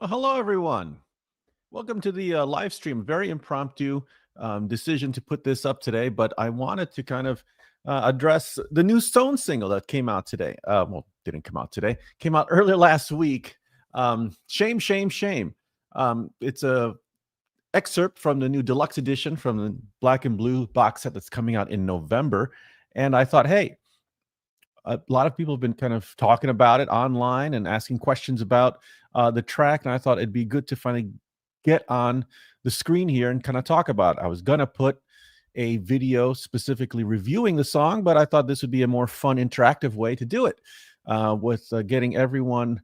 Well, hello, everyone. Welcome to the live stream. Very impromptu decision to put this up today, but I wanted to kind of address the new Stone single that came out today. Well, didn't come out today, came out earlier last week. Shame, shame, shame. It's a excerpt from the new deluxe edition from the Black and Blue box set that's coming out in November. And I thought, hey, a lot of people have been kind of talking about it online and asking questions about the track, and I thought it'd be good to finally get on the screen here and kind of talk about it. I was gonna put a video specifically reviewing the song, but I thought this would be a more fun, interactive way to do it with getting everyone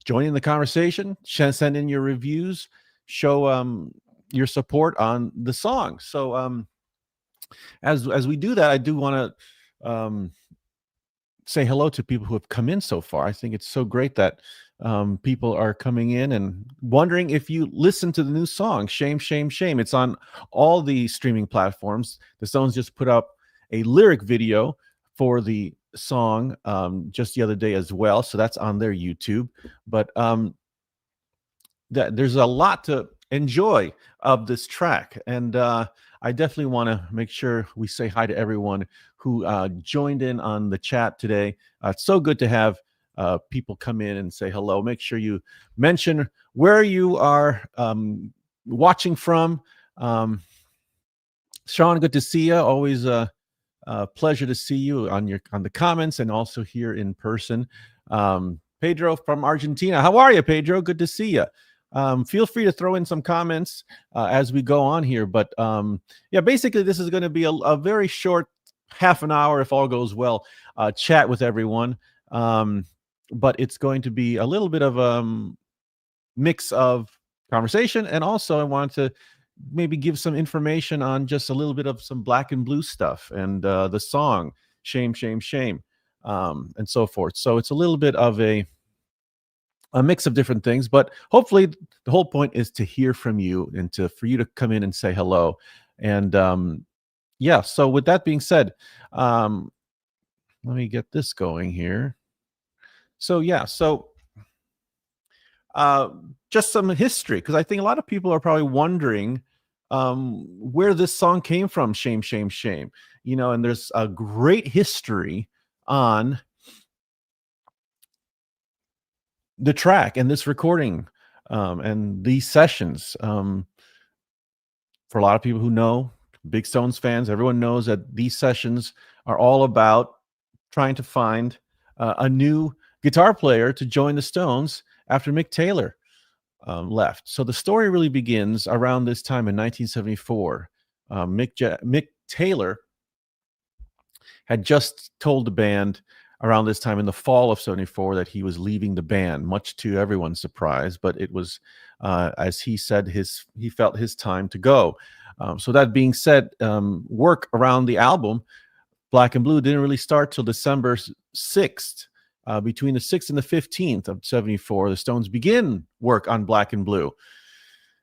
joining the conversation, send in your reviews, show your support on the song. So as we do that, I do want to say hello to people who have come in so far. I think it's so great that people are coming in and wondering if you listen to the new song, Shame, Shame, Shame. It's on all the streaming platforms. The Stones just put up a lyric video for the song just the other day as well. So that's on their YouTube. But there's a lot to enjoy of this track. And I definitely want to make sure we say hi to everyone who joined in on the chat today. It's so good to have people come in and say hello. Make sure you mention where you are watching from. Sean, good to see you. Always a pleasure to see you on the comments and also here in person. Pedro from Argentina. How are you, Pedro? Good to see you. Feel free to throw in some comments as we go on here. But yeah, basically, this is going to be a very short half an hour, if all goes well, chat with everyone. But it's going to be a little bit of a mix of conversation. And also, I want to maybe give some information on just a little bit of some Black and Blue stuff and the song, Shame, Shame, Shame, and so forth. So it's a little bit of a mix of different things, but hopefully the whole point is to hear from you and for you to come in and say hello. And yeah, so with that being said, let me get this going here. So yeah, so just some history, because I think a lot of people are probably wondering where this song came from, Shame, Shame, Shame. You know, and there's a great history on the track and this recording and these sessions. For a lot of people who know, big Stones fans, everyone knows that these sessions are all about trying to find a new guitar player to join the Stones after Mick Taylor left. So the story really begins around this time in 1974. Mick Taylor had just told the band around this time in the fall of 74 that he was leaving the band, much to everyone's surprise, but it was, as he said, he felt his time to go. So that being said, work around the album, Black and Blue, didn't really start till December 6th. Between the 6th and the 15th of 74, the Stones begin work on Black and Blue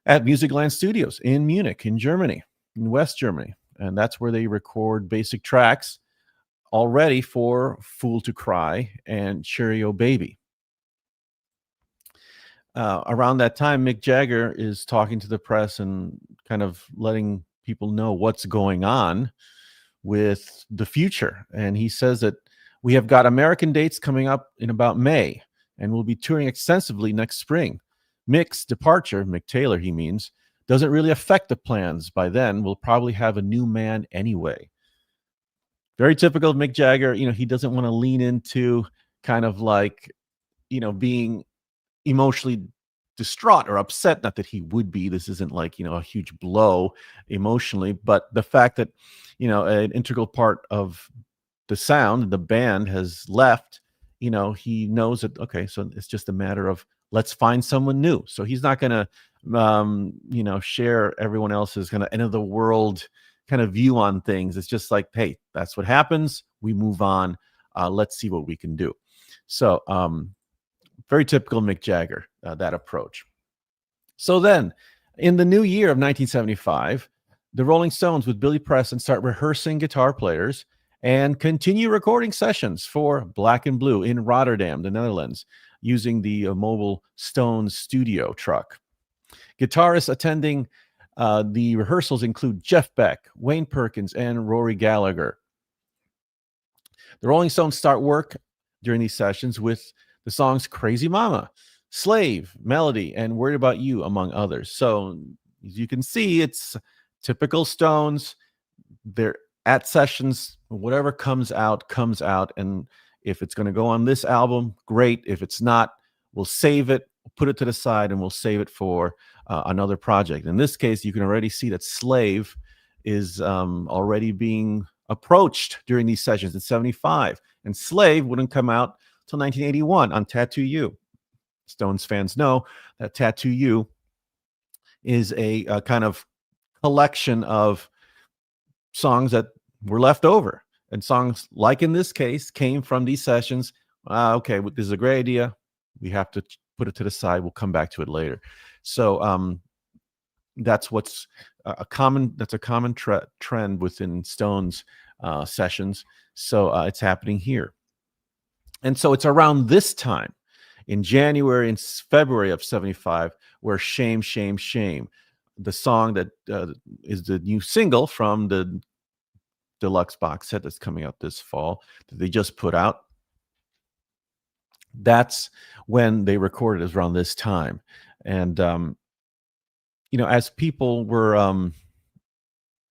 at Musicland Studios in Munich, in Germany, in West Germany. And that's where they record basic tracks already for Fool to Cry and Cheerio Baby. Around that time, Mick Jagger is talking to the press and kind of letting people know what's going on with the future. And he says that we have got American dates coming up in about May, and we'll be touring extensively next spring. Mick's departure, Mick Taylor he means, doesn't really affect the plans. By then, we'll probably have a new man anyway. Very typical of Mick Jagger. You know, he doesn't want to lean into kind of like, you know, being emotionally distraught or upset. Not that he would be. This isn't like, you know, a huge blow emotionally, but the fact that, you know, an integral part of the sound, the band has left, you know, he knows that, okay, so it's just a matter of let's find someone new. So he's not going to, you know, share everyone else's kind of end of the world kind of view on things. It's just like, hey, that's what happens. We move on. Let's see what we can do. So very typical Mick Jagger, that approach. So then in the new year of 1975, the Rolling Stones with Billy Preston start rehearsing guitar players and continue recording sessions for Black and Blue in Rotterdam, the Netherlands. using the mobile Stones studio truck. Guitarists attending the rehearsals include Jeff Beck, Wayne Perkins, and Rory Gallagher. The Rolling Stones start work during these sessions with the songs Crazy Mama, Slave, Melody, and Worried About You, among others. So as you can see, it's typical Stones. They're at sessions, whatever comes out. And if it's going to go on this album, great. If it's not, we'll save it, put it to the side, and we'll save it for another project. In this case, you can already see that Slave is already being approached during these sessions in 75. And Slave wouldn't come out till 1981 on Tattoo You. Stones fans know that Tattoo You is a kind of collection of songs that were left over, and songs like in this case came from these sessions. Okay, this is a great idea, we have to put it to the side, we'll come back to it later. So that's what's a common trend within Stones sessions. So it's happening here. And so it's around this time in January and February of 75 where Shame, Shame, Shame, the song that is the new single from the deluxe box set that's coming out this fall that they just put out, that's when they recorded, is around this time. And as people were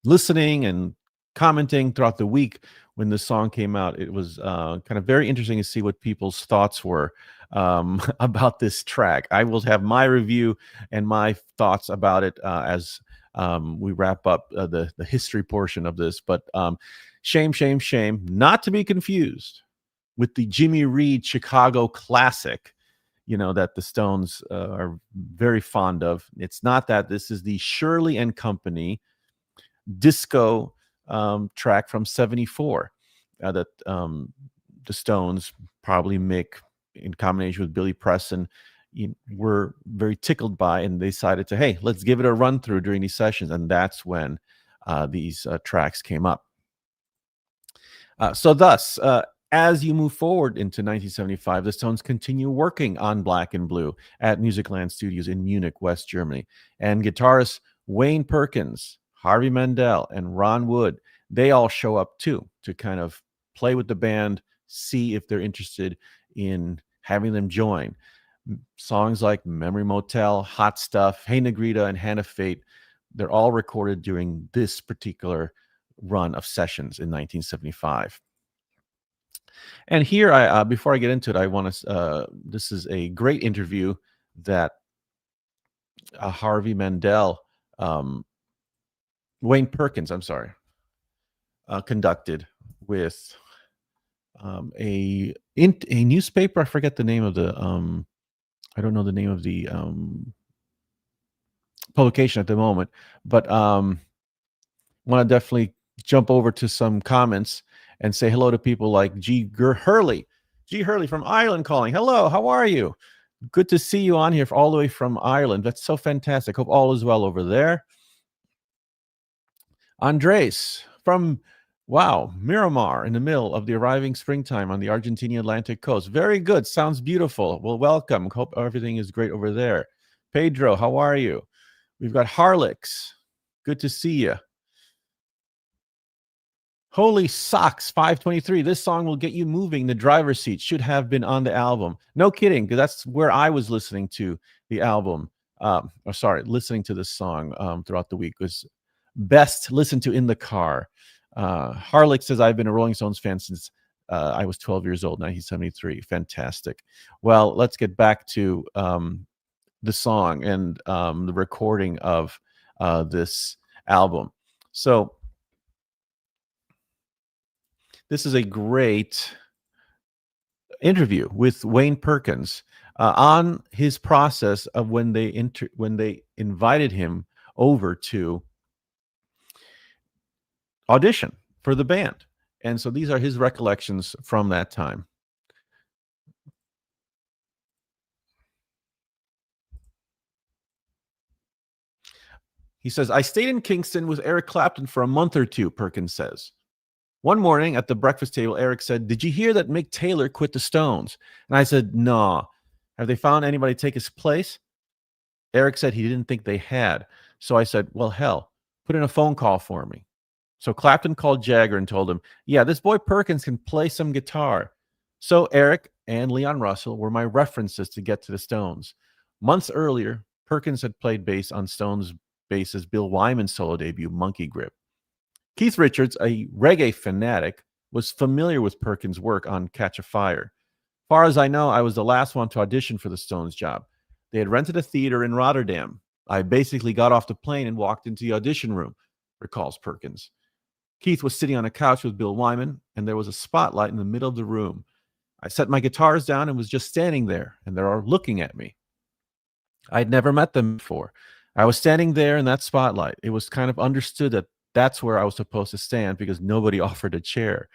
listening and commenting throughout the week when the song came out, it was kind of very interesting to see what people's thoughts were about this track. I will have my review and my thoughts about it as we wrap up the history portion of this. But Shame, Shame, Shame, not to be confused with the Jimmy Reed Chicago classic, that the Stones are very fond of. It's not that. This is the Shirley and Company disco track from 74 that the Stones, probably Mick in combination with Billy Preston, were very tickled by, and they decided to, hey, let's give it a run through during these sessions. And that's when these tracks came up. So thus, as you move forward into 1975, the Stones continue working on Black and Blue at Musicland Studios in Munich, West Germany. And guitarists Wayne Perkins, Harvey Mandel, and Ron Wood, they all show up too to kind of play with the band, see if they're interested in having them join. Songs like Memory Motel, Hot Stuff, Hey Negrita, and Hand of Fate, they're all recorded during this particular run of sessions in 1975. And here, before I get into it, I want to, this is a great interview that Harvey Mandel, Wayne Perkins, conducted with a newspaper. I forget the name of the, I don't know the name of the publication at the moment, but want to definitely jump over to some comments and say hello to people like G. Hurley from Ireland calling. Hello, how are you? Good to see you on here all the way from Ireland. That's so fantastic. Hope all is well over there. Andres from, Miramar, in the middle of the arriving springtime on the Argentinian Atlantic coast. Very good. Sounds beautiful. Well, welcome. Hope everything is great over there. Pedro, how are you? We've got Harlix. Good to see you. Holy Socks 523. This song will get you moving. The driver's seat should have been on the album. No kidding, because that's where I was listening to the album. Listening to this song throughout the week. Was best listened to in the car. Harlix says, I've been a Rolling Stones fan since I was 12 years old, 1973. Fantastic. Well, let's get back to the song and the recording of this album. So this is a great interview with Wayne Perkins on his process of when they invited him over to audition for the band. And so these are his recollections from that time. He says, I stayed in Kingston with Eric Clapton for a month or two, Perkins says. One morning at the breakfast table, Eric said, did you hear that Mick Taylor quit the Stones? And I said, no. Have they found anybody to take his place? Eric said he didn't think they had. So I said, well, hell, put in a phone call for me. So Clapton called Jagger and told him, yeah, this boy Perkins can play some guitar. So Eric and Leon Russell were my references to get to the Stones. Months earlier, Perkins had played bass on Stones' bassist Bill Wyman's solo debut, Monkey Grip. Keith Richards, a reggae fanatic, was familiar with Perkins' work on Catch a Fire. Far as I know, I was the last one to audition for the Stones job. They had rented a theater in Rotterdam. I basically got off the plane and walked into the audition room, recalls Perkins. Keith was sitting on a couch with Bill Wyman, and there was a spotlight in the middle of the room. I set my guitars down and was just standing there, and they were looking at me. I'd never met them before. I was standing there in that spotlight. It was kind of understood that that's where I was supposed to stand because nobody offered a chair.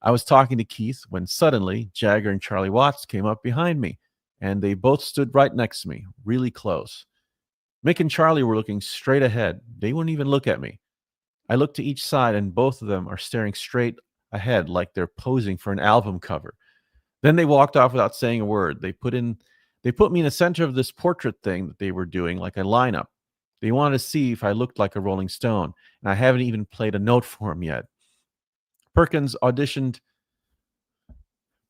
I was talking to Keith when suddenly Jagger and Charlie Watts came up behind me, and they both stood right next to me, really close. Mick and Charlie were looking straight ahead. They wouldn't even look at me. I looked to each side, and both of them are staring straight ahead like they're posing for an album cover. Then they walked off without saying a word. They put me in the center of this portrait thing that they were doing, like a lineup. They wanted to see if I looked like a Rolling Stone, and I haven't even played a note for them yet. Perkins' audition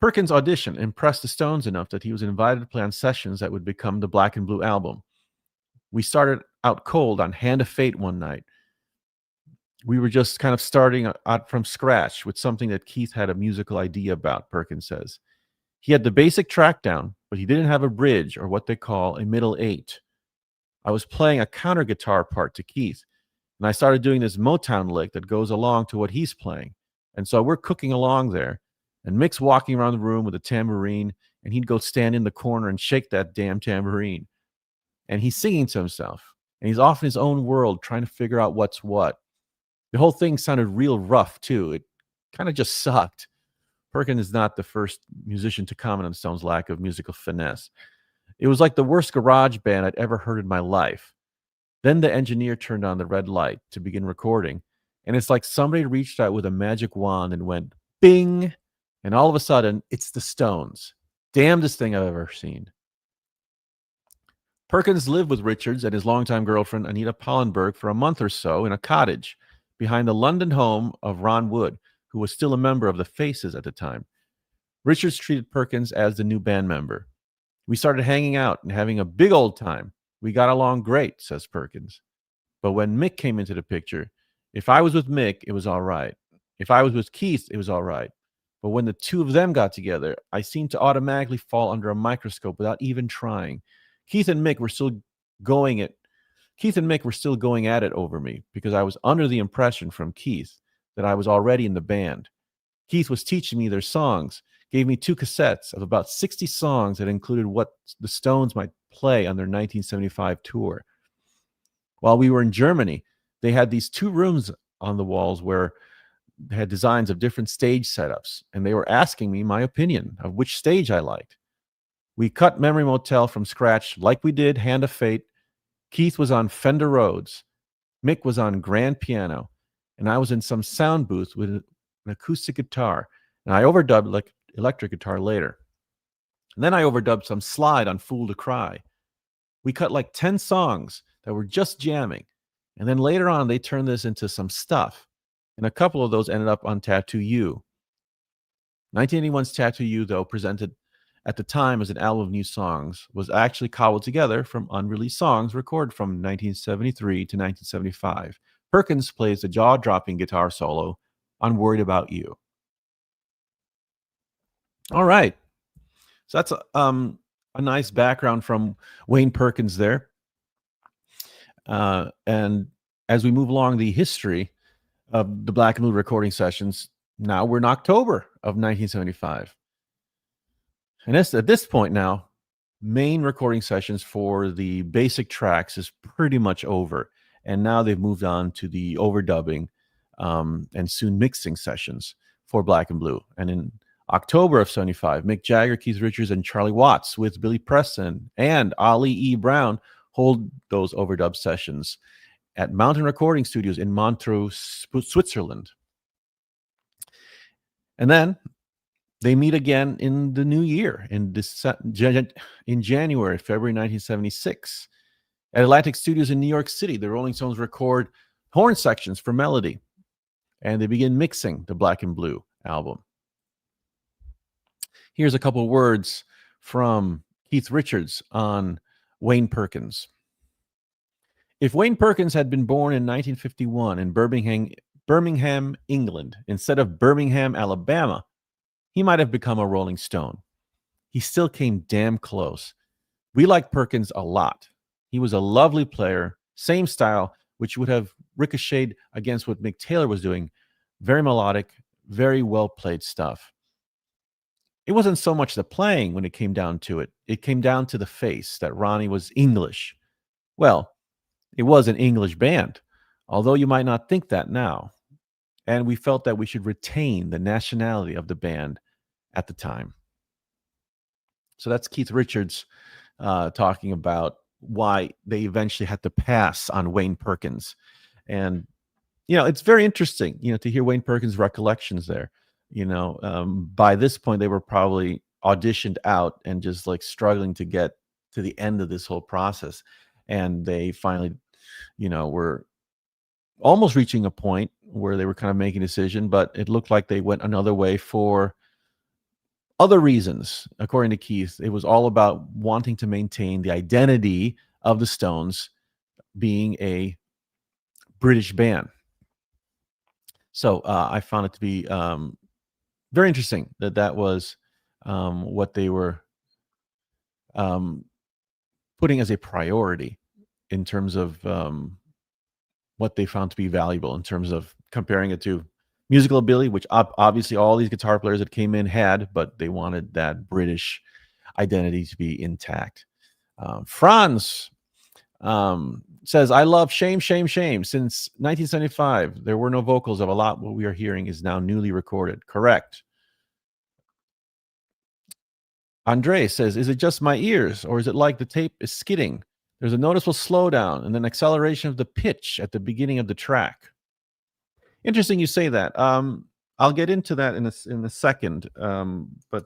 impressed the Stones enough that he was invited to play on sessions that would become the Black and Blue album. We started out cold on Hand of Fate one night. We were just kind of starting out from scratch with something that Keith had a musical idea about, Perkins says. He had the basic track down, but he didn't have a bridge or what they call a middle eight. I was playing a counter guitar part to Keith, and I started doing this Motown lick that goes along to what he's playing. And so we're cooking along there, and Mick's walking around the room with a tambourine, and he'd go stand in the corner and shake that damn tambourine. And he's singing to himself, and he's off in his own world trying to figure out what's what. The whole thing sounded real rough, too. It kind of just sucked. Perkins is not the first musician to comment on Stone's lack of musical finesse. It was like the worst garage band I'd ever heard in my life. Then the engineer turned on the red light to begin recording, and it's like somebody reached out with a magic wand and went, bing! And all of a sudden, it's the Stones. Damnedest thing I've ever seen. Perkins lived with Richards and his longtime girlfriend, Anita Pollenberg, for a month or so in a cottage behind the London home of Ron Wood, who was still a member of the Faces at the time. Richards treated Perkins as the new band member. We started hanging out and having a big old time. We got along great, says Perkins. But when Mick came into the picture, if I was with Mick, it was all right. If I was with Keith, it was all right. But when the two of them got together, I seemed to automatically fall under a microscope without even trying. Keith and Mick were still going at it over me because I was under the impression from Keith that I was already in the band. Keith was teaching me their songs, gave me 2 cassettes of about 60 songs that included what the Stones might play on their 1975 tour. While we were in Germany, they had these 2 rooms on the walls where they had designs of different stage setups, and they were asking me my opinion of which stage I liked. We cut Memory Motel from scratch like we did Hand of Fate. Keith was on Fender Rhodes. Mick was on grand piano, and I was in some sound booth with an acoustic guitar, and I overdubbed electric guitar later. And then I overdubbed some slide on Fool to Cry. We cut like 10 songs that were just jamming, and then later on they turned this into some stuff, and a couple of those ended up on Tattoo You. 1981's Tattoo You, though, presented at the time as an album of new songs, was actually cobbled together from unreleased songs recorded from 1973 to 1975. Perkins plays the jaw-dropping guitar solo on Worried About You. All right. So that's a nice background from Wayne Perkins there. And as we move along the history of the Black and Blue recording sessions, now we're in October of 1975. And at this point now, main recording sessions for the basic tracks is pretty much over. And now they've moved on to the overdubbing and soon mixing sessions for Black and Blue. And in October of 75, Mick Jagger, Keith Richards, and Charlie Watts with Billy Preston and Ollie E. Brown hold those overdub sessions at Mountain Recording Studios in Montreux, Switzerland. And then They meet again in the new year in January, February 1976. At Atlantic Studios in New York City, the Rolling Stones record horn sections for melody, and they begin mixing the Black and Blue album. Here's a couple words from Keith Richards on Wayne Perkins. If Wayne Perkins had been born in 1951 in Birmingham, England, instead of Birmingham, Alabama, he might have become a Rolling Stone. He still came damn close. We liked Perkins a lot. He was a lovely player, same style, which would have ricocheted against what Mick Taylor was doing. Very melodic, very well played stuff. It wasn't so much the playing when it came down to it. It came down to the face that Ronnie was English. Well, it was an English band, although you might not think that now. And we felt that we should retain the nationality of the band at the time. So that's Keith Richards talking about why they eventually had to pass on Wayne Perkins. And, it's very interesting, to hear Wayne Perkins' recollections there. By this point, they were probably auditioned out and just like struggling to get to the end of this whole process. And they finally, were almost reaching a point where they were kind of making a decision, but it looked like they went another way for other reasons. According to Keith, it was all about wanting to maintain the identity of the Stones being a British band. So I found it to be very interesting that was what they were putting as a priority in terms of what they found to be valuable in terms of comparing it to musical ability, which obviously all these guitar players that came in had, but they wanted that British identity to be intact. Franz says, I love Shame, Shame, Shame. Since 1975, there were no vocals of a lot. What we are hearing is now newly recorded. Correct. Andre says, is it just my ears, or is it like the tape is skidding? There's a noticeable slowdown and then acceleration of the pitch at the beginning of the track. Interesting you say that. I'll get into that in a second. But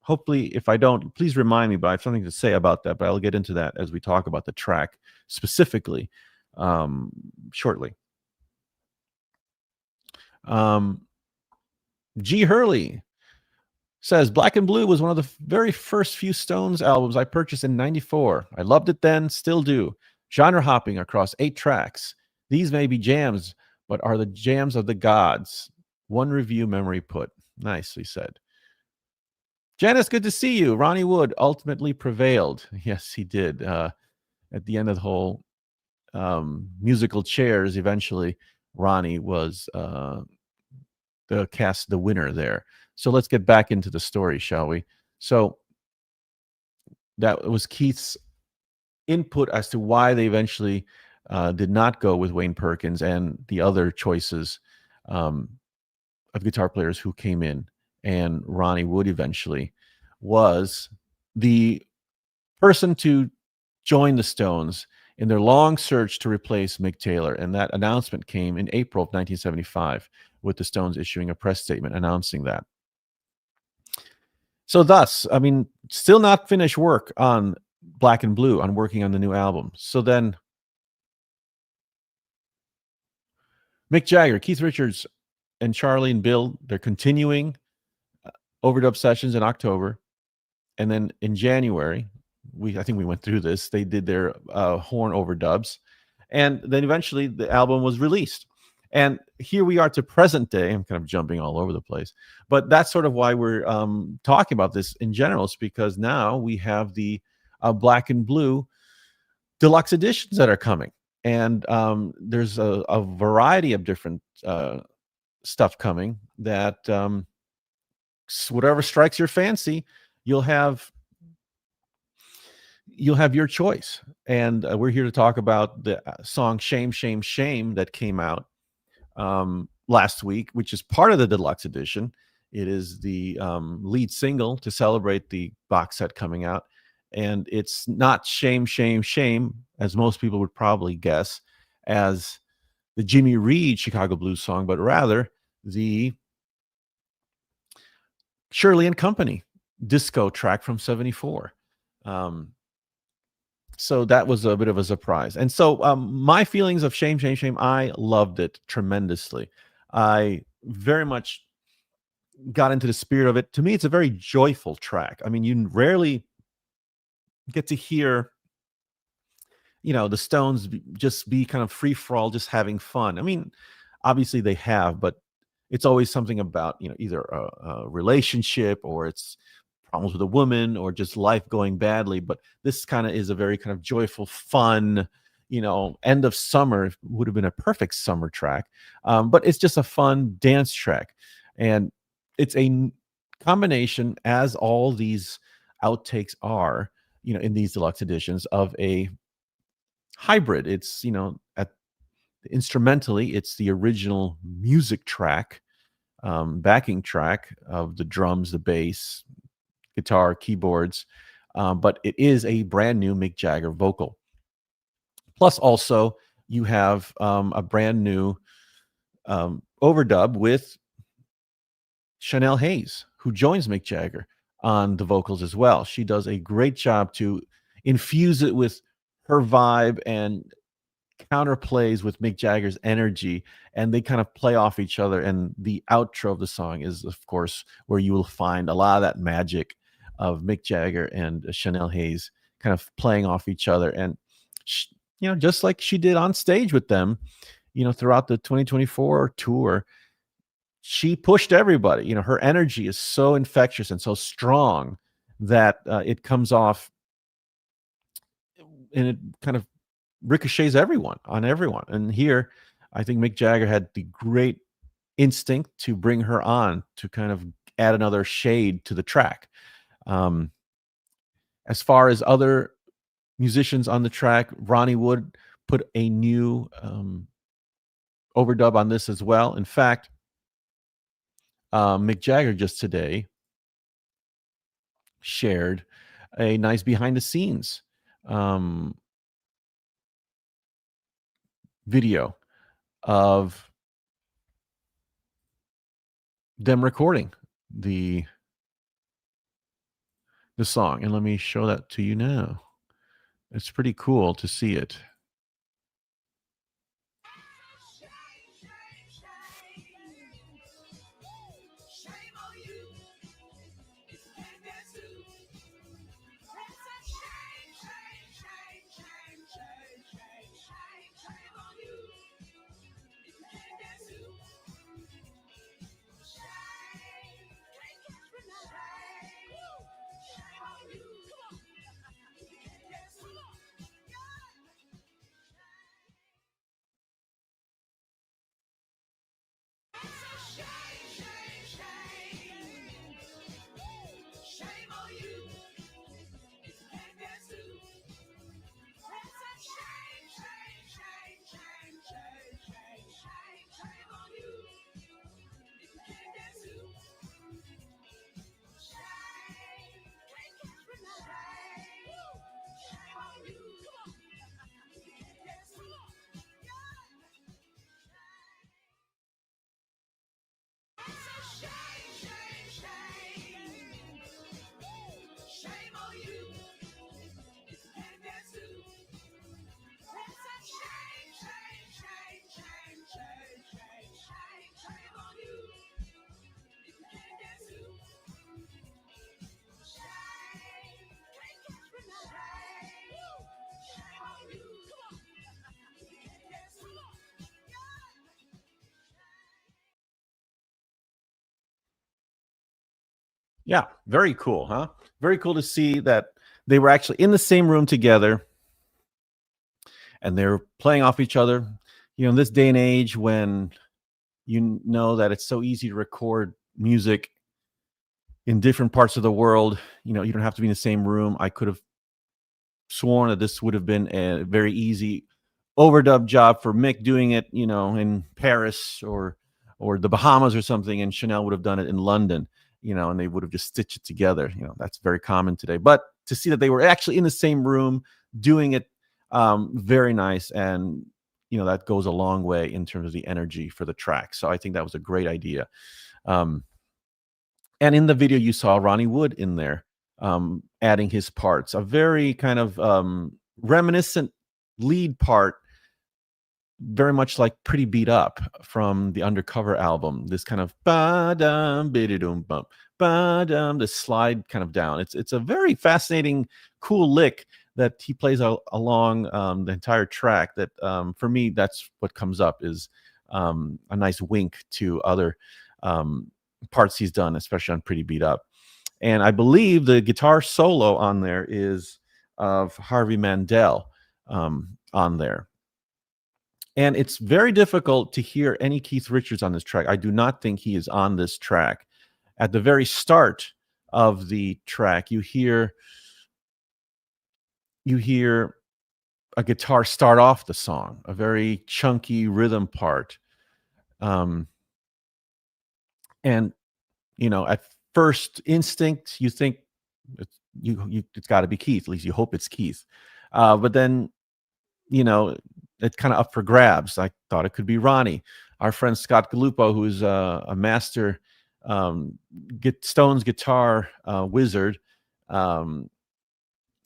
hopefully, if I don't, please remind me, but I have something to say about that. But I'll get into that as we talk about the track specifically shortly. G. Hurley says, Black and Blue was one of the very first few Stones albums I purchased in '94. I loved it then, still do. Genre hopping across 8 tracks. These may be jams, but are the jams of the gods. One review memory put. Nicely said. Janice, good to see you. Ronnie Wood ultimately prevailed. Yes, he did. At the end of the whole musical chairs, eventually, Ronnie was the winner there. So let's get back into the story, shall we? So that was Keith's input as to why they eventually did not go with Wayne Perkins and the other choices of guitar players who came in. And Ronnie Wood eventually was the person to join the Stones in their long search to replace Mick Taylor. And that announcement came in April of 1975 with the Stones issuing a press statement announcing that. So thus, still not finished work on Black and Blue, on working on the new album. So then Mick Jagger, Keith Richards, and Charlie and Bill, they're continuing overdub sessions in October. And then in January, I think we went through this, they did their horn overdubs. And then eventually the album was released. And here we are to present day. I'm kind of jumping all over the place, but that's sort of why we're talking about this in general. It's because now we have the Black and Blue deluxe editions that are coming. And there's a variety of different stuff coming that whatever strikes your fancy, you'll have your choice. And we're here to talk about the song Shame, Shame, Shame that came out last week, which is part of the deluxe edition. It is the lead single to celebrate the box set coming out. And it's not Shame, Shame, Shame, as most people would probably guess, as the Jimmy Reed Chicago Blues song, but rather the Shirley and Company disco track from 74. Um, so that was a bit of a surprise. And so my feelings of Shame, Shame, Shame, I loved it tremendously. I very much got into the spirit of it. To me, it's a very joyful track. I mean, you rarely get to hear, the Stones just be kind of free for all, just having fun. I mean, obviously they have, but it's always something about, either a relationship, or it's problems with a woman, or just life going badly. But this kind of is a very kind of joyful, fun, end of summer would have been a perfect summer track. But it's just a fun dance track. And it's a combination, as all these outtakes are, in these deluxe editions, of a hybrid. It's, at instrumentally, it's the original music track, backing track of the drums, the bass, guitar, keyboards, but it is a brand new Mick Jagger vocal. Plus, also, you have a brand new overdub with Chanel Hayes, who joins Mick Jagger on the vocals as well. She does a great job to infuse it with her vibe and counterplays with Mick Jagger's energy, and they kind of play off each other. And the outro of the song is, of course, where you will find a lot of that magic of Mick Jagger and Chanel Hayes kind of playing off each other. And just like she did on stage with them, throughout the 2024 tour, she pushed everybody. Her energy is so infectious and so strong that it comes off, and it kind of ricochets on everyone. And here, I think Mick Jagger had the great instinct to bring her on to kind of add another shade to the track. Um, as far as other musicians on the track, Ronnie Wood put a new overdub on this as well. In fact, Mick Jagger just today shared a nice behind the scenes video of them recording the song, and let me show that to you now. It's pretty cool to see it. Yeah, very cool, huh? Very cool to see that they were actually in the same room together, and they're playing off each other. In this day and age, when you know that it's so easy to record music in different parts of the world, you don't have to be in the same room. I could have sworn that this would have been a very easy overdub job for Mick doing it, in Paris or the Bahamas or something, and Chanel would have done it in London, and they would have just stitched it together. That's very common today. But to see that they were actually in the same room doing it, very nice. And that goes a long way in terms of the energy for the track. So I think that was a great idea. And in the video, you saw Ronnie Wood in there, adding his parts. A very kind of reminiscent lead part, very much like Pretty Beat Up from the Undercover album. This kind of ba-dum, biddy-dum, bump, ba-dum, this slide kind of down. It's a very fascinating, cool lick that he plays along the entire track. That for me, that's what comes up is a nice wink to other parts he's done, especially on Pretty Beat Up. And I believe the guitar solo on there is of Harvey Mandel on there. And it's very difficult to hear any Keith Richards on this track. I do not think he is on this track. At the very start of the track, you hear a guitar start off the song, a very chunky rhythm part. And at first instinct, you think it's got to be Keith. At least you hope it's Keith. But then, it's kind of up for grabs. I thought it could be Ronnie. Our friend Scott Gallupo, who's a master Stones guitar wizard,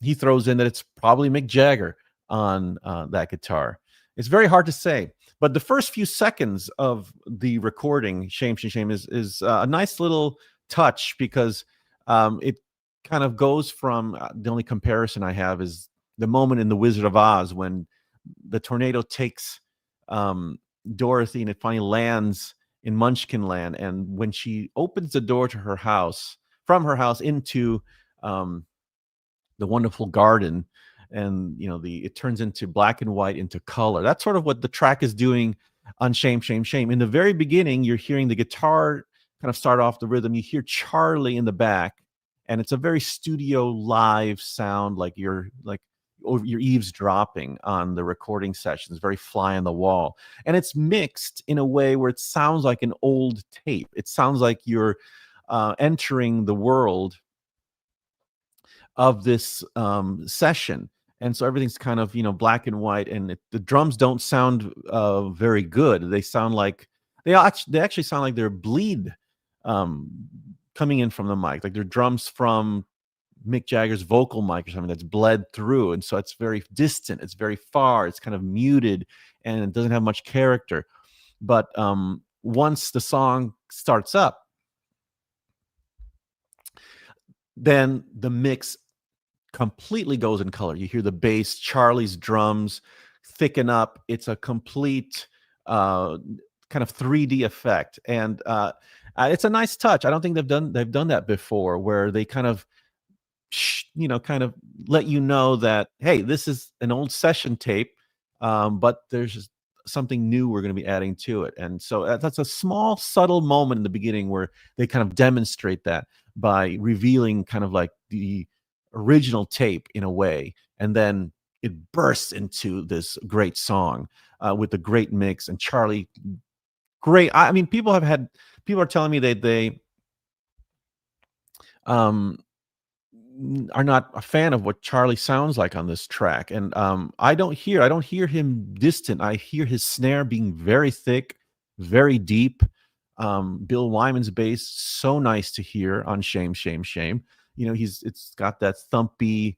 he throws in that it's probably Mick Jagger on that guitar. It's very hard to say. But the first few seconds of the recording, Shame, Shame, Shame, is a nice little touch because it kind of goes from the only comparison I have is the moment in The Wizard of Oz when the tornado takes Dorothy and it finally lands in Munchkin Land. And when she opens the door to her house, from her house into the wonderful garden, and it turns into black and white into color. That's sort of what the track is doing on Shame, Shame, Shame. In the very beginning, you're hearing the guitar kind of start off the rhythm. You hear Charlie in the back, and it's a very studio live sound, like you're eavesdropping on the recording sessions, very fly on the wall. And it's mixed in a way where it sounds like an old tape. It sounds like you're entering the world of this session. And so everything's kind of, black and white, and the drums don't sound very good. They sound like they actually sound like they're bleed coming in from the mic, like they're drums from Mick Jagger's vocal mic or something that's bled through. And so it's very distant, it's very far, it's kind of muted, and it doesn't have much character. But once the song starts up, then the mix completely goes in color. You hear the bass, Charlie's drums thicken up. It's a complete kind of 3D effect, and it's a nice touch. I don't think they've done that before, where they kind of let you know that, hey, this is an old session tape, but there's just something new we're going to be adding to it. And so that's a small, subtle moment in the beginning where they kind of demonstrate that by revealing kind of like the original tape in a way, and then it bursts into this great song with a great mix. And Charlie, great. I mean, people are telling me they are not a fan of what Charlie sounds like on this track. And I don't hear him distant. I hear his snare being very thick, very deep. Bill Wyman's bass, so nice to hear on Shame, Shame, Shame. It's got that thumpy,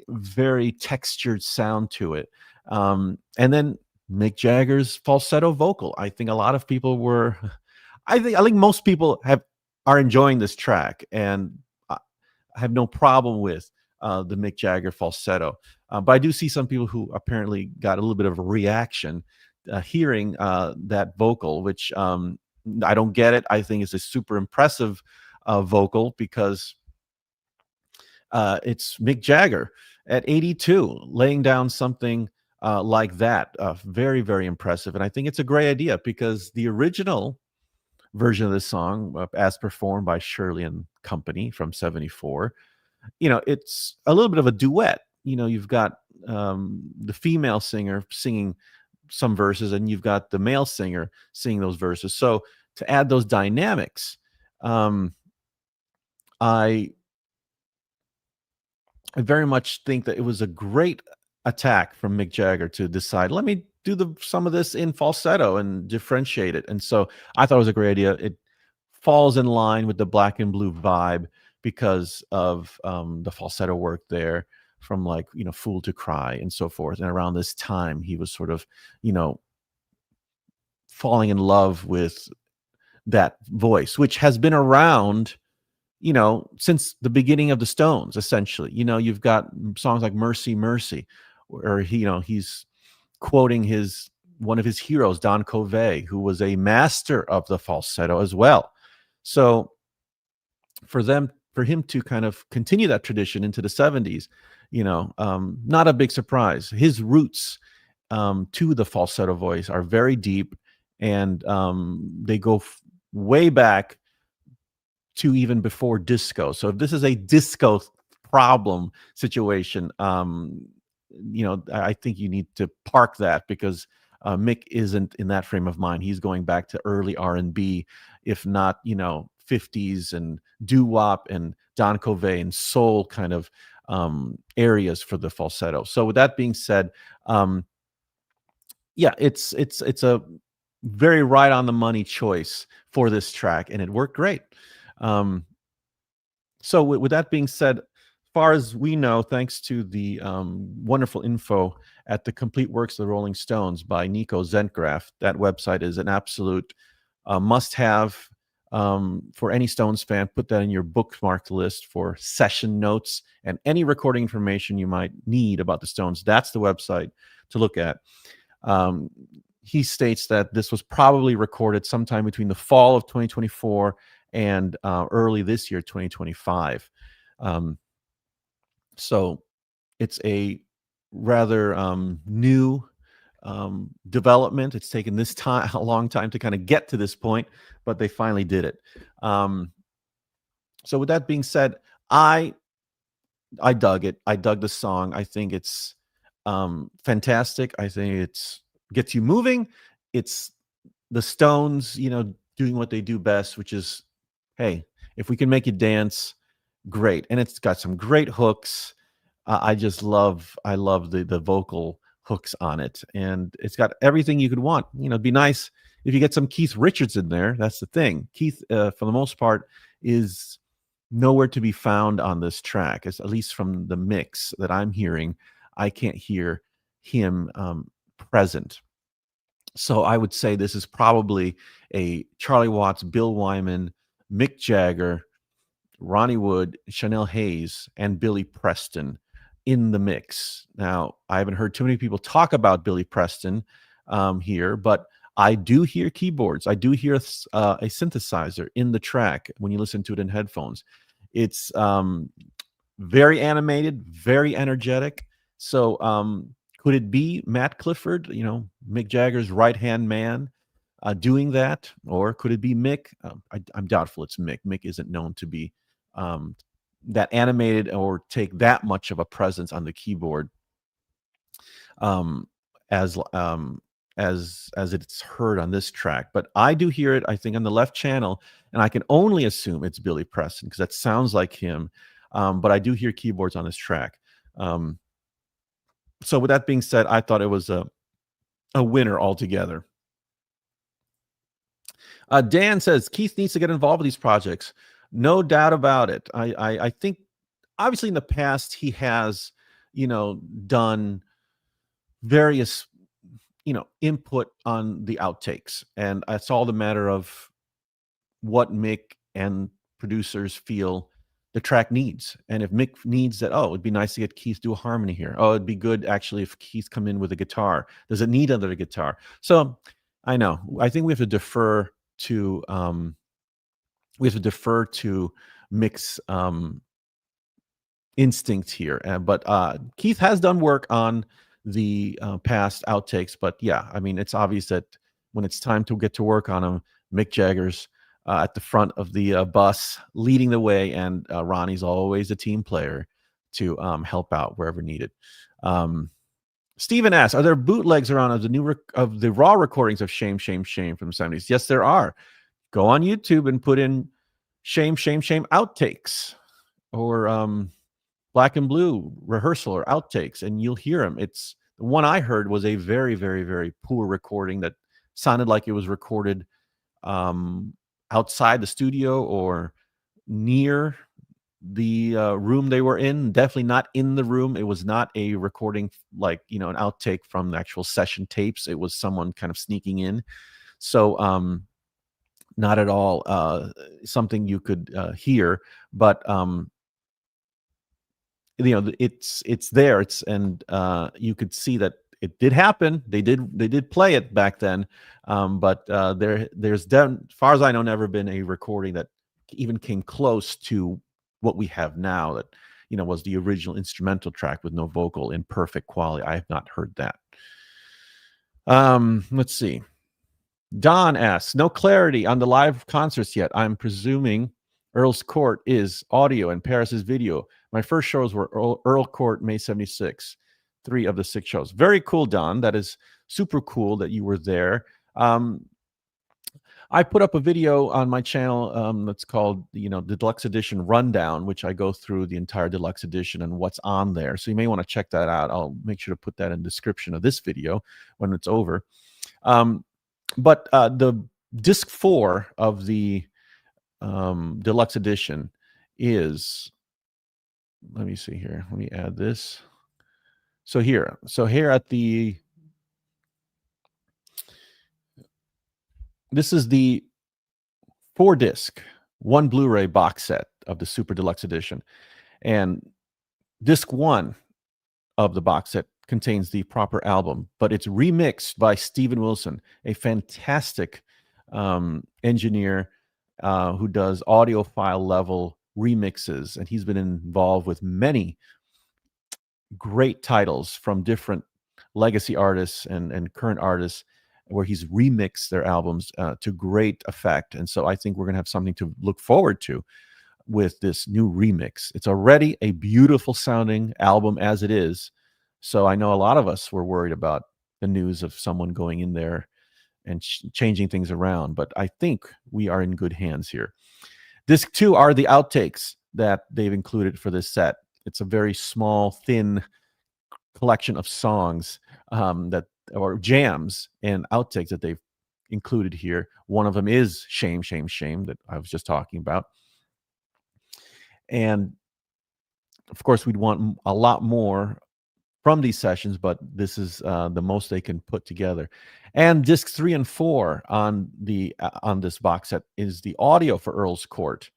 very textured sound to it. And then Mick Jagger's falsetto vocal. I think a lot of people were, I think most people are enjoying this track, and I have no problem with the Mick Jagger falsetto. But I do see some people who apparently got a little bit of a reaction hearing that vocal, which I don't get it. I think it's a super impressive vocal because it's Mick Jagger at 82 laying down something like that. Very, very impressive. And I think it's a great idea because the original version of this song, as performed by Shirley and Company from 74, it's a little bit of a duet. You've got the female singer singing some verses, and you've got the male singer singing those verses. So to add those dynamics, I very much think that it was a great attack from Mick Jagger to decide, let me do some of this in falsetto and differentiate it. And so I thought it was a great idea. It falls in line with the Black and Blue vibe because of the falsetto work there from like, Fool to Cry and so forth. And around this time, he was sort of, falling in love with that voice, which has been around, since the beginning of the Stones, essentially. You've got songs like Mercy, Mercy, where he's quoting one of his heroes, Don Covey, who was a master of the falsetto as well. So for him to kind of continue that tradition into the 70s, not a big surprise. His roots to the falsetto voice are very deep, and they go way back to even before disco. So if this is a disco problem situation, I think you need to park that, because Mick isn't in that frame of mind. He's going back to early R&B, if not, 50s and doo-wop and Don Covey and soul kind of areas for the falsetto. So with that being said, it's a very right on the money choice for this track, and it worked great. So with that being said, as far as we know, thanks to the wonderful info at the Complete Works of the Rolling Stones by Nico Zentgraf, that website is an absolute must-have for any Stones fan. Put that in your bookmarked list for session notes and any recording information you might need about the Stones. That's the website to look at. He states that this was probably recorded sometime between the fall of 2024 and early this year, 2025. So it's a rather new development. It's taken this time, a long time, to kind of get to this point, but they finally did it. So with that being said, I dug it. I dug the song. I think it's fantastic. I think it's gets you moving. It's the Stones, doing what they do best, which is, hey, if we can make you dance, great. And it's got some great hooks. I love the vocal hooks on it, and it's got everything you could want. It'd be nice if you get some Keith Richards in there. That's the thing. Keith, for the most part, is nowhere to be found on this track. At least from the mix that I'm hearing, I can't hear him present. So I would say this is probably a Charlie Watts, Bill Wyman, Mick Jagger, Ronnie Wood, Chanel Hayes, and Billy Preston in the mix. Now, I haven't heard too many people talk about Billy Preston here, but I do hear keyboards. I do hear a synthesizer in the track when you listen to it in headphones. It's very animated, very energetic. So could it be Matt Clifford, Mick Jagger's right-hand man, doing that? Or could it be Mick? I'm doubtful it's Mick. Mick isn't known to be that animated or take that much of a presence on the keyboard as it's heard on this track. But I do hear it, I think, on the left channel, and I can only assume it's Billy Preston because that sounds like him. But I do hear keyboards on this track. So with that being said, I thought it was a winner altogether. Dan says Keith needs to get involved with these projects. No doubt about it. I think obviously in the past he has, done various, input on the outtakes, and it's all the matter of what Mick and producers feel the track needs. And if Mick needs that, it'd be nice to get Keith do a harmony here. It'd be good actually if Keith come in with a guitar. Does it need another guitar? So I know. I think we have to defer to Mick's instinct here. But Keith has done work on the past outtakes. But yeah, I mean, it's obvious that when it's time to get to work on them, Mick Jagger's at the front of the bus, leading the way, and Ronnie's always a team player to help out wherever needed. Stephen asks, are there bootlegs around of the raw recordings of Shame, Shame, Shame from the 70s? Yes, there are. Go on YouTube and put in Shame, Shame, Shame outtakes, or Black and Blue rehearsal or outtakes, and you'll hear them. It's the one I heard was a very, very, very poor recording that sounded like it was recorded outside the studio or near the room they were in. Definitely not in the room. It was not a recording like, an outtake from the actual session tapes. It was someone kind of sneaking in. So not at all something you could hear, but it's there. And you could see that it did happen. They did play it back then, but there's as far as I know, never been a recording that even came close to what we have now. That was the original instrumental track with no vocal in perfect quality. I have not heard that. Let's see. Don asks, no clarity on the live concerts yet. I'm presuming Earl's Court is audio and Paris is video. My first shows were Earl Court, May 76, 3 of the 6 shows. Very cool, Don. That is super cool that you were there. I put up a video on my channel that's called, the Deluxe Edition Rundown, which I go through the entire Deluxe Edition and what's on there. So you may want to check that out. I'll make sure to put that in the description of this video when it's over. But the disc 4 of the Deluxe Edition is, let me see here. Let me add this. So here at the, this is the 4-disc, 1 Blu-ray box set of the Super Deluxe Edition. And disc 1 of the box set contains the proper album, but it's remixed by Steven Wilson, a fantastic engineer who does audiophile level remixes, and he's been involved with many great titles from different legacy artists and current artists, where he's remixed their albums to great effect. And so I think we're going to have something to look forward to with this new remix. It's already a beautiful sounding album as it is. So I know a lot of us were worried about the news of someone going in there and changing things around, but I think we are in good hands here. Disc 2 are the outtakes that they've included for this set. It's a very small, thin collection of songs or jams and outtakes that they've included here. One of them is Shame, Shame, Shame that I was just talking about. And of course, we'd want a lot more from these sessions, but this is the most they can put together. And discs 3 and 4 on this box set is the audio for Earl's Court,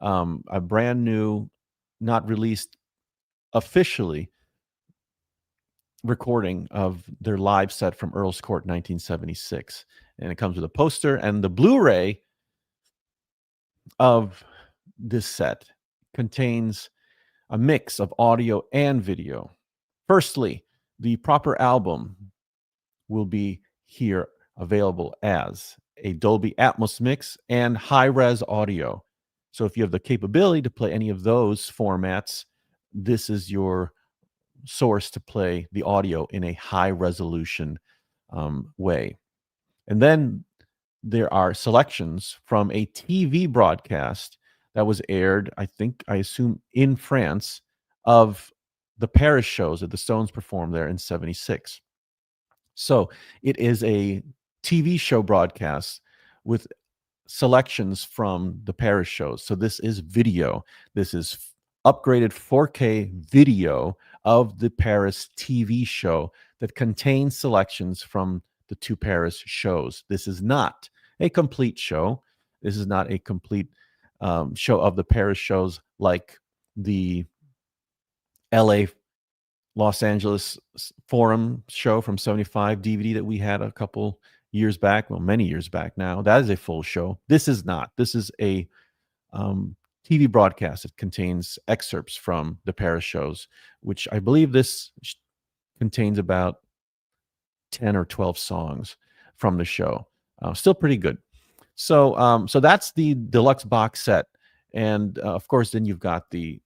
a brand new, not released officially, recording of their live set from Earl's Court 1976. And it comes with a poster, and the Blu-ray of this set contains a mix of audio and video. Firstly, the proper album will be here available as a Dolby Atmos mix and high-res audio. So if you have the capability to play any of those formats, this is your source to play the audio in a high-resolution way. And then there are selections from a TV broadcast that was aired, I assume, in France, of the Paris shows that the Stones performed there in 76. So it is a TV show broadcast with selections from the Paris shows. So this is video. This is upgraded 4K video of the Paris TV show that contains selections from the 2 Paris shows. This is not a complete show. This is not a complete show of the Paris shows like the LA Los Angeles Forum show from 75 DVD that we had a couple years back, well, many years back now. That is a full show. This is not. This is a TV broadcast that contains excerpts from the Paris shows, which I believe this contains about 10 or 12 songs from the show. Still pretty good. So that's the deluxe box set. And of course, then you've got the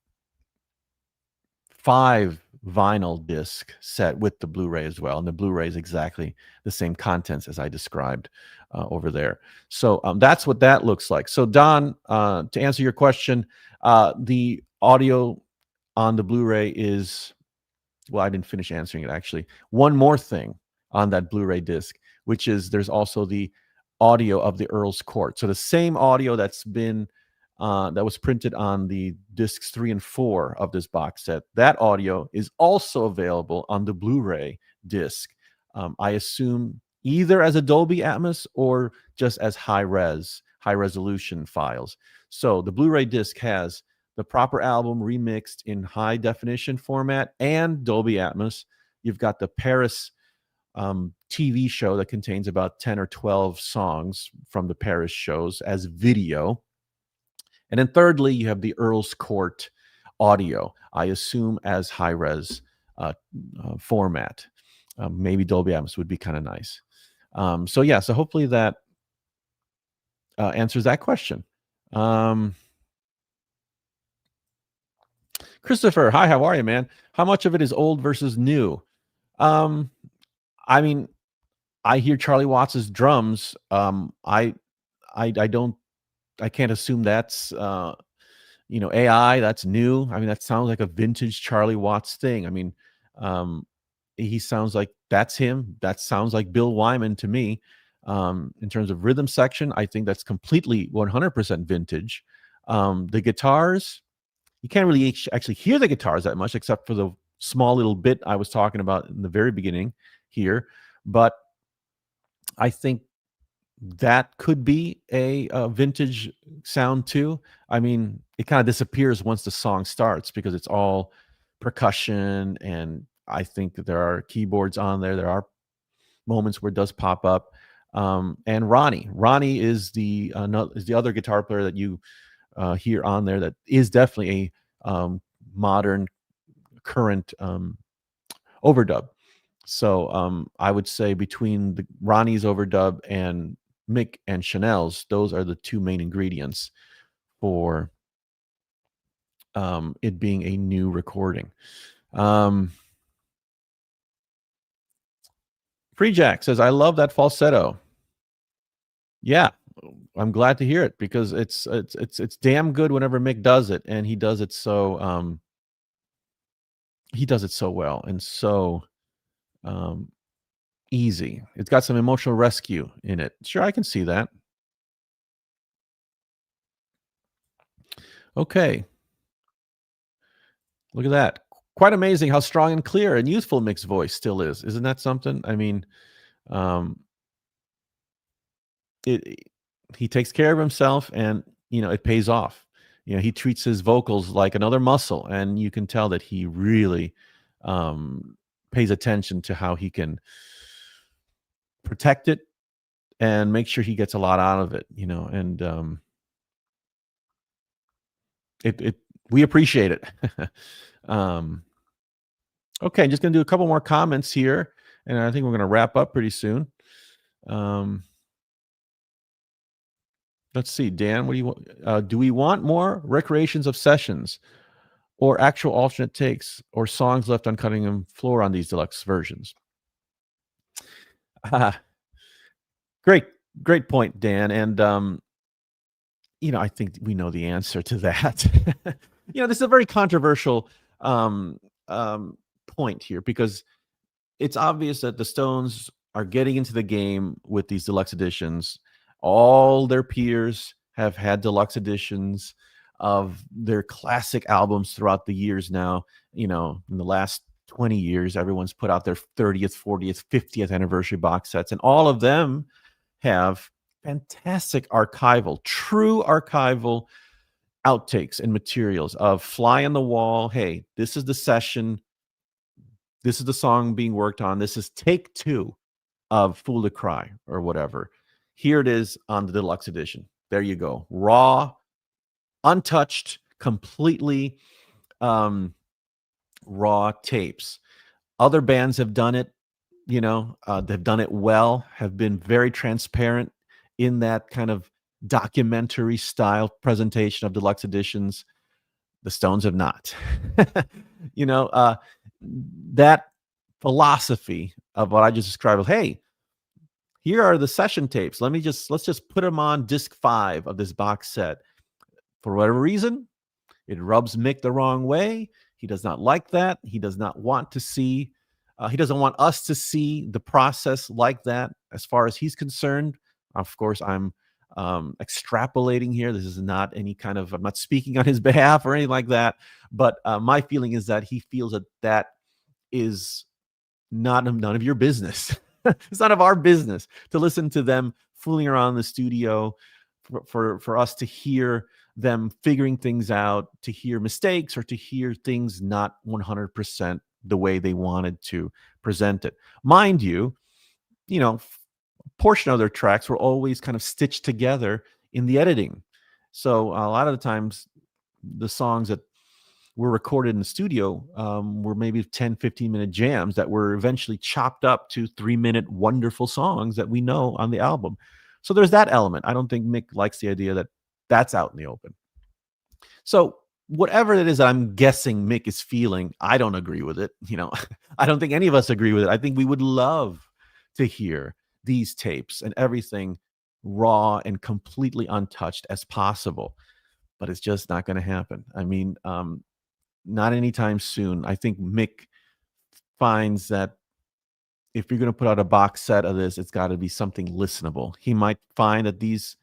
5 vinyl disc set with the Blu-ray as well. And the Blu-ray is exactly the same contents as I described over there. So that's what that looks like. So Don, to answer your question, the audio on the Blu-ray is, well, I didn't finish answering it actually. One more thing on that Blu-ray disc, which is there's also the audio of the Earl's Court. So the same audio that was printed on the discs 3 and 4 of this box set, that audio is also available on the Blu-ray disc. I assume either as a Dolby Atmos or just as high resolution files. So the Blu-ray disc has the proper album remixed in high definition format and Dolby Atmos. You've got the Paris TV show that contains about 10 or 12 songs from the Paris shows as video. And then thirdly, you have the Earl's Court audio, I assume as high-res format. Maybe Dolby Atmos would be kind of nice. So hopefully that answers that question. Christopher, hi, how are you, man? How much of it is old versus new? I mean, I hear Charlie Watts's drums. I can't assume that's AI. That's new. I mean, that sounds like a vintage Charlie Watts thing. I mean, he sounds like that's him. That sounds like Bill Wyman to me. In terms of rhythm section, I think that's completely 100% vintage. The guitars, you can't really actually hear the guitars that much, except for the small little bit I was talking about in the very beginning here. But I think that could be a vintage sound too. I mean, it kind of disappears once the song starts because it's all percussion, and I think that there are keyboards on there. There are moments where it does pop up. And Ronnie is the other guitar player that you hear on there that is definitely a modern, current overdub. So I would say between Ronnie's overdub and Mick and Chanel's, those are the two main ingredients for it being a new recording. Free Jack says, I love that falsetto. Yeah, I'm glad to hear it because it's damn good whenever Mick does it, and he does it so well and so easy. It's got some emotional rescue in it. Sure, I can see that. Okay. Look at that. Quite amazing how strong and clear and youthful Mick's voice still is. Isn't that something? I mean, he takes care of himself, and it pays off. He treats his vocals like another muscle, and you can tell that he really pays attention to how he can protect it and make sure he gets a lot out of it. And we appreciate it. Okay, just gonna do a couple more comments here, and I think we're gonna wrap up pretty soon. Let's see, Dan, what do you want? Do we want more recreations of sessions or actual alternate takes or songs left on cutting room floor on these deluxe versions? Great point, Dan. And, I think we know the answer to that. This is a very controversial point here because it's obvious that the Stones are getting into the game with these deluxe editions. All their peers have had deluxe editions of their classic albums throughout the years now. In the last 20 years, everyone's put out their 30th, 40th, 50th anniversary box sets, and all of them have fantastic true archival outtakes and materials of fly on the wall. Hey, this is the session. This is the song being worked on. This is take 2 of Fool to Cry or whatever. Here it is on the deluxe edition. There you go. Raw, untouched, completely raw tapes. Other bands have done it, they've done it well, have been very transparent in that kind of documentary style presentation of deluxe editions. The Stones have not. That philosophy of what I just described, hey, here are the session tapes. Let's just put them on disc 5 of this box set. For whatever reason, it rubs Mick the wrong way. He does not like that. He does not want to see, he doesn't want us to see the process like that as far as he's concerned. Of course, I'm extrapolating here. This is not any kind of, I'm not speaking on his behalf or anything like that. But my feeling is that he feels that that is none of your business. It's none of our business to listen to them fooling around in the studio, for us to hear them figuring things out, to hear mistakes, or to hear things not 100% the way they wanted to present it. Mind you, portion of their tracks were always kind of stitched together in the editing. So a lot of the times, the songs that were recorded in the studio were maybe 10-15 minute jams that were eventually chopped up to 3-minute wonderful songs that we know on the album. So there's that element. I don't think Mick likes the idea that that's out in the open. So whatever it is that I'm guessing Mick is feeling, I don't agree with it. I don't think any of us agree with it. I think we would love to hear these tapes and everything raw and completely untouched as possible, but it's just not going to happen. I mean, not anytime soon. I think Mick finds that if you're going to put out a box set of this, it's got to be something listenable. He might find that these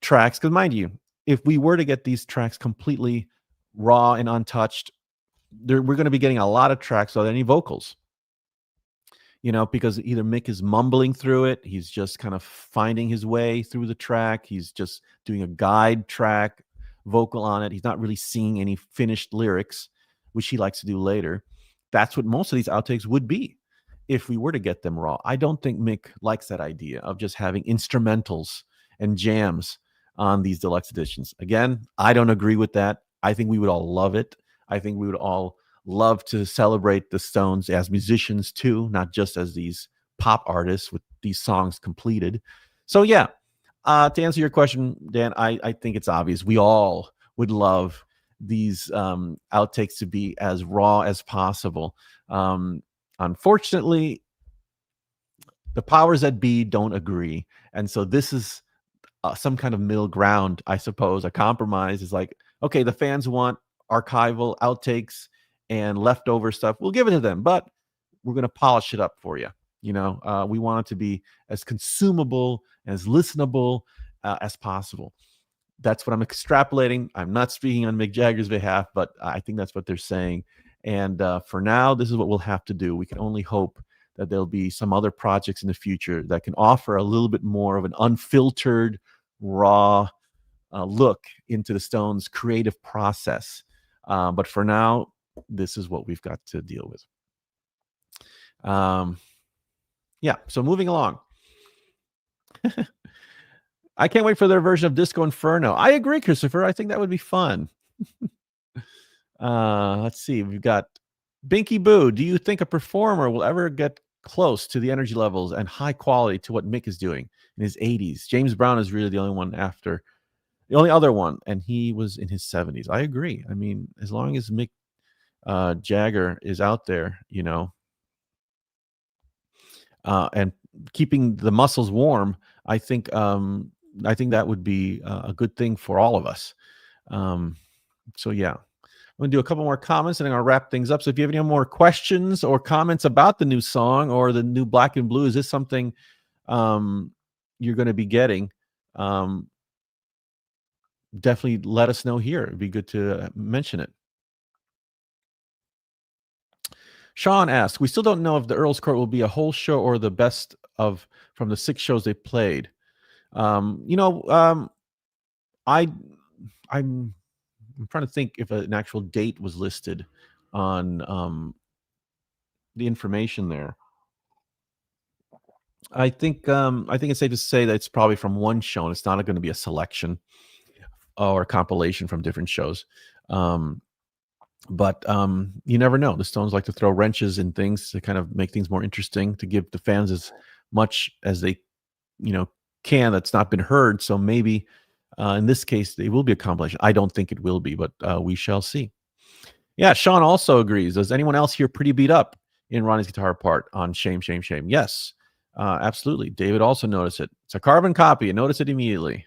tracks, because mind you, if we were to get these tracks completely raw and untouched, we're going to be getting a lot of tracks without any vocals. Because either Mick is mumbling through it, he's just kind of finding his way through the track, he's just doing a guide track vocal on it. He's not really singing any finished lyrics, which he likes to do later. That's what most of these outtakes would be if we were to get them raw. I don't think Mick likes that idea of just having instrumentals and jams on these deluxe editions. Again, I don't agree with that. I think we would all love it. I think we would all love to celebrate the Stones as musicians too, not just as these pop artists with these songs completed. So yeah, to answer your question, Dan, I think it's obvious. We all would love these outtakes to be as raw as possible. Unfortunately, the powers that be don't agree. And so this is some kind of middle ground, I suppose. A compromise is like, okay, the fans want archival outtakes and leftover stuff. We'll give it to them, but we're going to polish it up for you. We want it to be as consumable, as listenable as possible. That's what I'm extrapolating. I'm not speaking on Mick Jagger's behalf, but I think that's what they're saying. And for now, this is what we'll have to do. We can only hope that there'll be some other projects in the future that can offer a little bit more of an unfiltered, raw look into the Stones' creative process. But for now, this is what we've got to deal with. Yeah, so moving along. I can't wait for their version of Disco Inferno. I agree, Christopher. I think that would be fun. Let's see. We've got Binky Boo. Do you think a performer will ever get close to the energy levels and high quality to what Mick is doing in his 80s? James Brown is really the only other one, and he was in his 70s. I agree. I mean, as long as Mick Jagger is out there, and keeping the muscles warm, I think that would be a good thing for all of us. So yeah, I'm going to do a couple more comments and I'm going to wrap things up. So if you have any more questions or comments about the new song or the new Black and Blue, is this something you're going to be getting? Definitely let us know here. It'd be good to mention it. Sean asks, we still don't know if the Earl's Court will be a whole show or the best of from the 6 shows they played. I'm trying to think if an actual date was listed on the information there. I think it's safe to say that it's probably from one show, and it's not going to be a selection or a compilation from different shows. But you never know. The Stones like to throw wrenches in things to kind of make things more interesting, to give the fans as much as they can that's not been heard. So maybe in this case it will be a compilation. I don't think it will be, but we shall see. Yeah, Sean also agrees. Does anyone else here pretty beat up in Ronnie's guitar part on Shame, Shame, Shame? Yes, absolutely. David also noticed it. It's a carbon copy. Notice it immediately.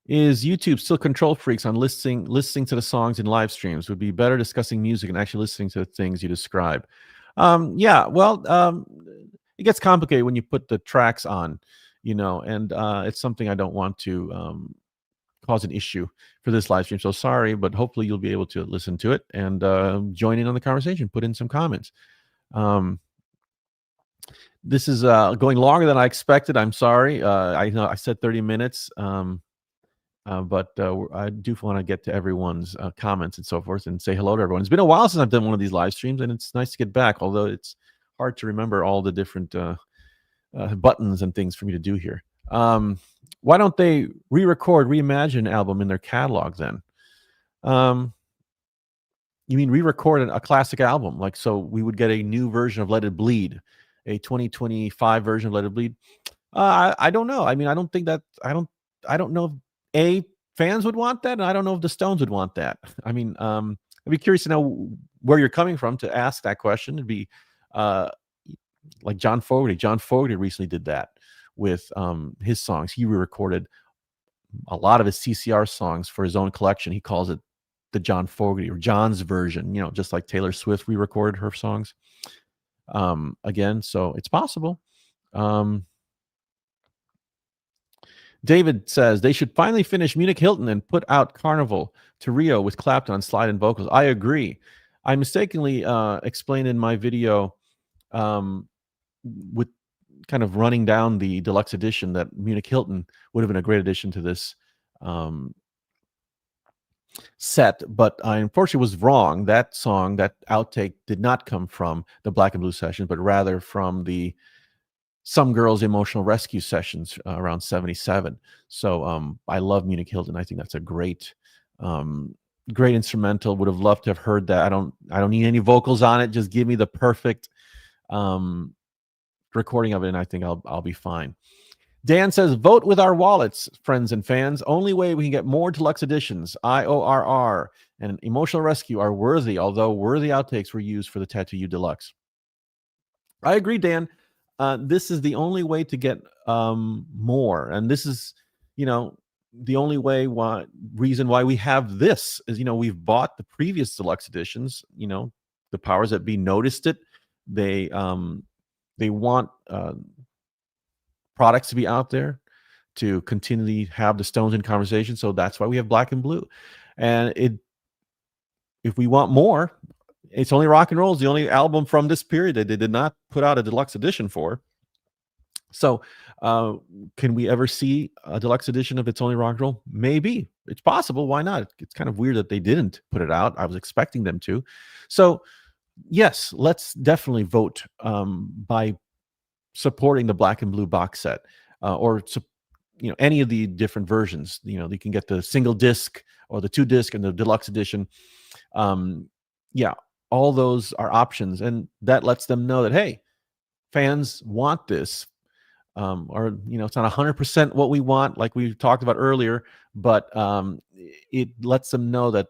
Is YouTube still control freaks on listening to the songs in live streams? Would be better discussing music and actually listening to the things you describe. Yeah, well, it gets complicated when you put the tracks on, and it's something I don't want to cause an issue for this live stream. So sorry, but hopefully you'll be able to listen to it and join in on the conversation. Put in some comments. This is going longer than I expected. I'm sorry. I know I said 30 minutes, but I do want to get to everyone's comments and so forth and say hello to everyone. It's been a while since I've done one of these live streams, and it's nice to get back, although it's hard to remember all the different buttons and things for me to do here. Why don't they re-record, reimagine an album in their catalog then? You mean re-record a classic album? Like, so we would get a new version of Let It Bleed, a 2025 version of Let It Bleed? I don't know. I mean, I don't think that, I don't know if fans would want that, and I don't know if the Stones would want that. I mean, I'd be curious to know where you're coming from to ask that question. It'd be like John Fogerty. John Fogerty recently did that with his songs. He re-recorded a lot of his CCR songs for his own collection. He calls it the John Fogerty or John's version, just like Taylor Swift re-recorded her songs again. So it's possible. David says they should finally finish Munich Hilton and put out Carnival to Rio with Clapton on slide and vocals. I agree. I mistakenly explained in my video with kind of running down the deluxe edition that Munich Hilton would have been a great addition to this set, but I unfortunately was wrong. That song, that outtake, did not come from the Black and Blue session, but rather from the Some Girls Emotional Rescue sessions around 77. So I love Munich Hilton. I think that's a great great instrumental. Would have loved to have heard that. I don't need any vocals on it. Just give me the perfect recording of it, and I think I'll be fine. Dan says, vote with our wallets, friends and fans. Only way we can get more deluxe editions, IORR, and Emotional Rescue are worthy, although worthy outtakes were used for the Tattoo You Deluxe. I agree, Dan. This is the only way to get more. And this is, the only reason why we have this is, we've bought the previous deluxe editions. The powers that be noticed it. They want products to be out there to continually have the Stones in conversation. So that's why we have Black and Blue. And if we want more, It's Only Rock and Roll is the only album from this period that they did not put out a deluxe edition for. So can we ever see a deluxe edition of It's Only Rock and Roll? Maybe. It's possible. Why not? It's kind of weird that they didn't put it out. I was expecting them to. So yes, let's definitely vote by supporting the Black and Blue box set, or any of the different versions. You can get the single disc or the 2-disc and the deluxe edition. Yeah, all those are options, and that lets them know that, hey, fans want this, or it's not 100% what we want, like we talked about earlier, but it lets them know that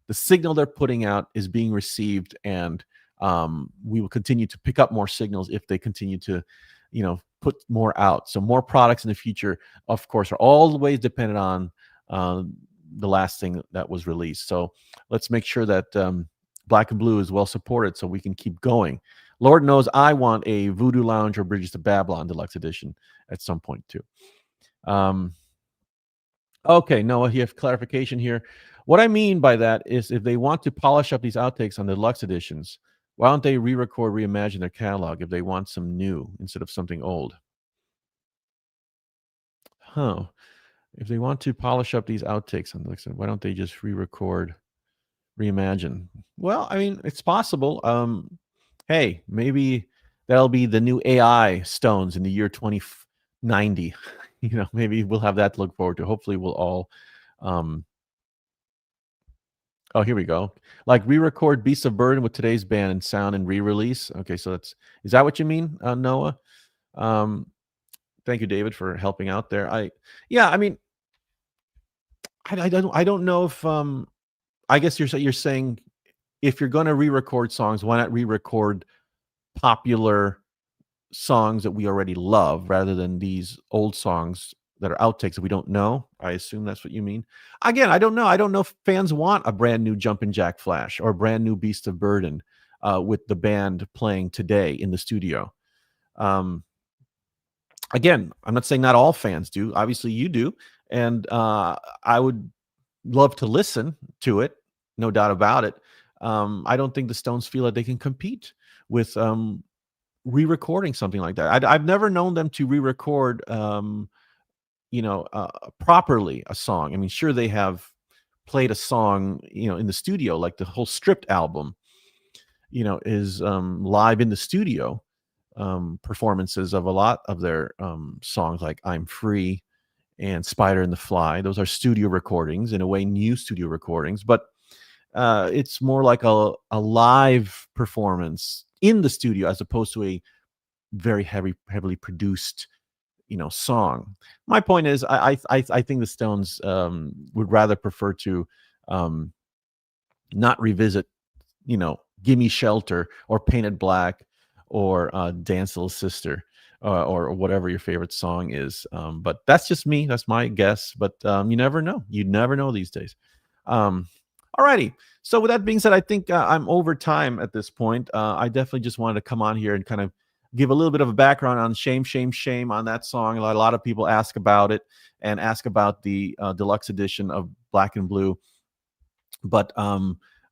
the signal they're putting out is being received, and we will continue to pick up more signals if they continue to, put more out. So more products in the future, of course, are always dependent on the last thing that was released. So let's make sure that Black and Blue is well supported so we can keep going. Lord knows I want a Voodoo Lounge or Bridges to Babylon deluxe edition at some point too. Okay, Noah, you have clarification here. What I mean by that is if they want to polish up these outtakes on the deluxe editions, why don't they re-record, reimagine their catalog if they want some new instead of something old? If they want to polish up these outtakes on the deluxe, why don't they just re-record, reimagine? Well, I mean, it's possible. Hey, maybe that'll be the new AI Stones in the year 2090. Maybe we'll have that to look forward to. Hopefully we'll all oh, here we go. Like re-record Beasts of Burden with today's band and sound and re-release. Okay, so is that what you mean, Noah? Thank you, David, for helping out there. I mean, I don't know if I guess you're saying if you're going to re-record songs, why not re-record popular songs that we already love rather than these old songs that are outtakes that we don't know? I assume that's what you mean. Again, I don't know. I don't know if fans want a brand new Jumpin' Jack Flash or a brand new Beast of Burden with the band playing today in the studio. Again, I'm not saying not all fans do. Obviously, you do, and I would love to listen to it, no doubt about it. I don't think the Stones feel that they can compete with re-recording something like that. I've never known them to re-record, properly a song. I mean, sure they have played a song, in the studio, like the whole Stripped album, is live in the studio. Performances of a lot of their songs, like "I'm Free" and "Spider and the Fly." Those are studio recordings, in a way, new studio recordings, but it's more like a live performance in the studio as opposed to a very heavily produced, song. My point is, I think the Stones would rather prefer to not revisit, "Gimme Shelter" or "Painted Black" or "Dance Little Sister," or whatever your favorite song is. But that's just me. That's my guess. But you never know. You never know these days. Alrighty. So with that being said, I think I'm over time at this point. I definitely just wanted to come on here and kind of give a little bit of a background on "Shame, Shame, Shame" on that song. A lot of people ask about it and ask about the deluxe edition of Black and Blue. But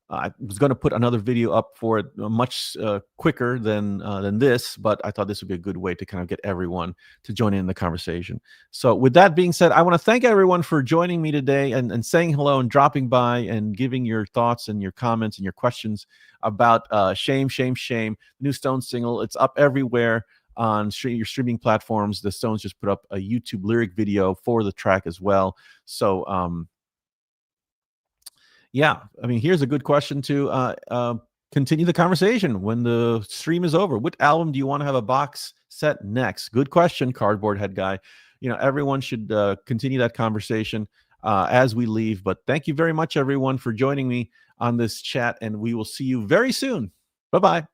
I was going to put another video up for it much quicker than this, but I thought this would be a good way to kind of get everyone to join in the conversation. So with that being said, I want to thank everyone for joining me today and saying hello and dropping by and giving your thoughts and your comments and your questions about "Shame, Shame, Shame," new Stones single. It's up everywhere on your streaming platforms. The Stones just put up a YouTube lyric video for the track as well. So yeah, I mean, here's a good question to continue the conversation when the stream is over. What album do you want to have a box set next? Good question, Cardboard Head Guy. Everyone should continue that conversation as we leave. But thank you very much, everyone, for joining me on this chat, and we will see you very soon. Bye-bye.